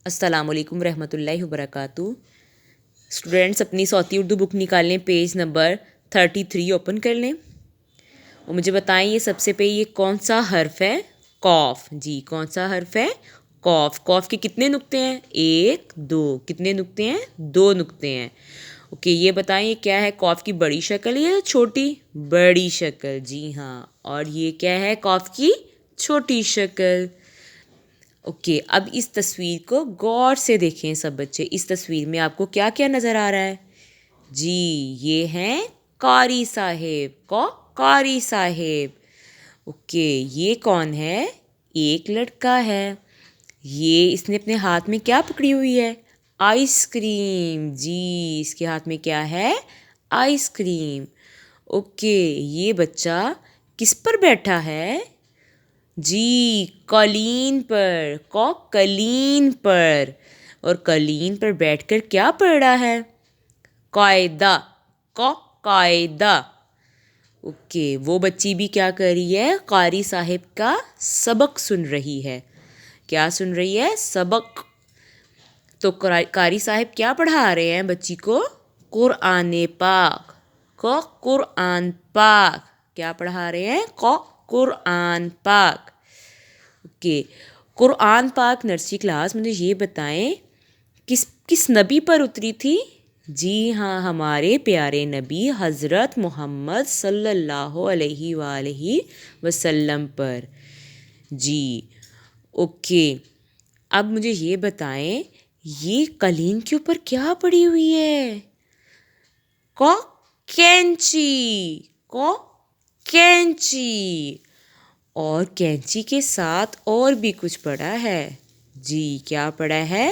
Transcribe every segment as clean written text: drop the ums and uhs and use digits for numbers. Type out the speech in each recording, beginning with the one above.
السلام علیکم ورحمۃ اللہ وبرکاتہ۔ اسٹوڈینٹس اپنی صوتی اردو بک نکالیں، پیج نمبر 33 اوپن کر لیں اور مجھے بتائیں یہ سب سے پہلے یہ کون سا حرف ہے؟ قاف۔ جی کون سا حرف ہے؟ قاف۔ قاف کے کتنے نقطے ہیں؟ 1 2۔ کتنے نقطے ہیں؟ 2 نقطے ہیں۔ اوکے، یہ بتائیں یہ کیا ہے؟ قاف کی بڑی شکل یا چھوٹی؟ بڑی شکل، جی ہاں۔ اور یہ کیا ہے؟ قاف کی چھوٹی شکل۔ اوکے، اب اس تصویر کو غور سے دیکھیں سب بچے۔ اس تصویر میں آپ کو کیا کیا نظر آ رہا ہے؟ جی یہ ہیں قاری صاحب۔ قاری صاحب۔ اوکے، یہ کون ہے؟ ایک لڑکا ہے۔ یہ اس نے اپنے ہاتھ میں کیا پکڑی ہوئی ہے؟ Ice cream. جی اس کے ہاتھ میں کیا ہے؟ Ice cream. اوکے، یہ بچہ کس پر بیٹھا ہے؟ جی قالین پر۔ قالین پر۔ اور قالین پر بیٹھ کر کیا پڑھ رہا ہے؟ قاعدہ۔ قاعدہ۔ اوکے، وہ بچی بھی کیا کر رہی ہے؟ قاری صاحب کا سبق سن رہی ہے۔ کیا سن رہی ہے؟ سبق۔ تو قاری صاحب کیا پڑھا رہے ہیں بچی کو؟ قرآن پاک۔ قرآن پاک۔ کیا پڑھا رہے ہیں؟ قرآن پاک۔ اوکے، قرآن پاک نرسری کلاس مجھے یہ بتائیں کس نبی پر اتری تھی؟ جی ہاں، ہمارے پیارے نبی حضرت محمد صلی اللہ علیہ وآلہ وسلم پر۔ جی اوکے، اب مجھے یہ بتائیں یہ قالین کے اوپر کیا پڑی ہوئی ہے؟ کینچی۔ کینچی۔ اور کینچی کے ساتھ اور بھی کچھ پڑا ہے۔ جی کیا پڑا ہے؟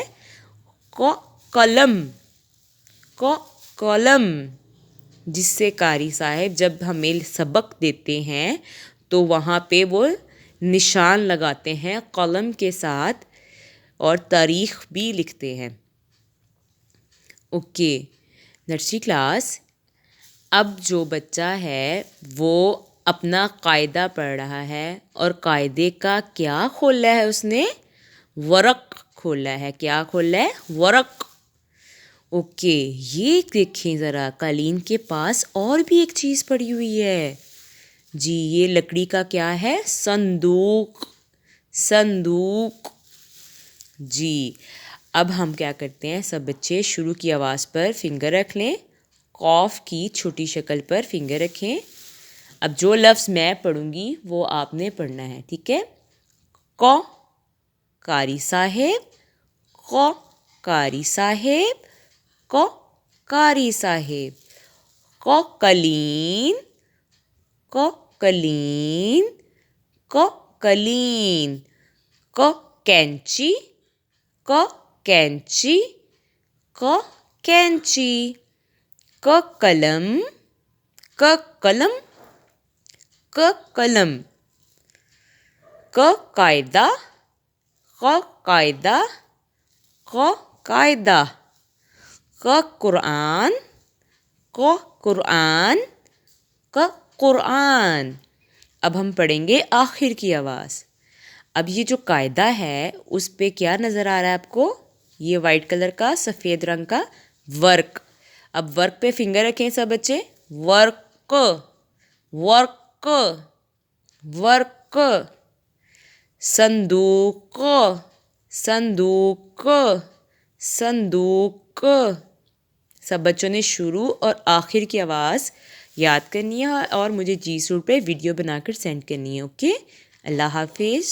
قلم۔ قلم، جس سے قاری صاحب جب ہمیں سبق دیتے ہیں تو وہاں پہ وہ نشان لگاتے ہیں قلم کے ساتھ اور تاریخ بھی لکھتے ہیں۔ اوکے نرسری کلاس، اب جو بچہ ہے وہ اپنا قاعدہ پڑھ رہا ہے اور قاعدے کا کیا کھولا ہے اس نے؟ ورق کھولا ہے۔ کیا کھولا ہے؟ ورق۔ اوکے، یہ دیکھیں ذرا قالین کے پاس اور بھی ایک چیز پڑی ہوئی ہے۔ جی یہ لکڑی کا کیا ہے؟ صندوق۔ صندوق۔ جی اب ہم کیا کرتے ہیں سب بچے، شروع کی آواز پر فنگر رکھ لیں، قاف کی چھوٹی شکل پر فنگر رکھیں۔ اب جو لفظ میں پڑھوں گی وہ آپ نے پڑھنا ہے، ٹھیک ہے؟ قاری صاحب۔ قاری صاحب۔ قاری صاحب۔ قالین۔ قالین۔ قالین۔ کینچی۔ کینچی۔ کینچی۔ قلم۔ قلم۔ قلم۔ قاعدہ۔ قاعدہ۔ قاعدہ۔ قرآن۔ قرآن۔ قرآن۔ اب ہم پڑھیں گے آخر کی آواز۔ اب یہ جو قاعدہ ہے اس پہ کیا نظر آ رہا ہے آپ کو؟ یہ وائٹ کلر کا سفید رنگ کا ورق۔ اب ورق پہ فنگر رکھیں سب بچے۔ ورق۔ ورق۔ ورق۔ صندوق۔ صندوق۔ صندوق۔ سب بچوں نے شروع اور آخر کی آواز یاد کرنی ہے اور مجھے جی سوٹ پہ ویڈیو بنا کر سینڈ کرنی ہے۔ اوکے، اللہ حافظ۔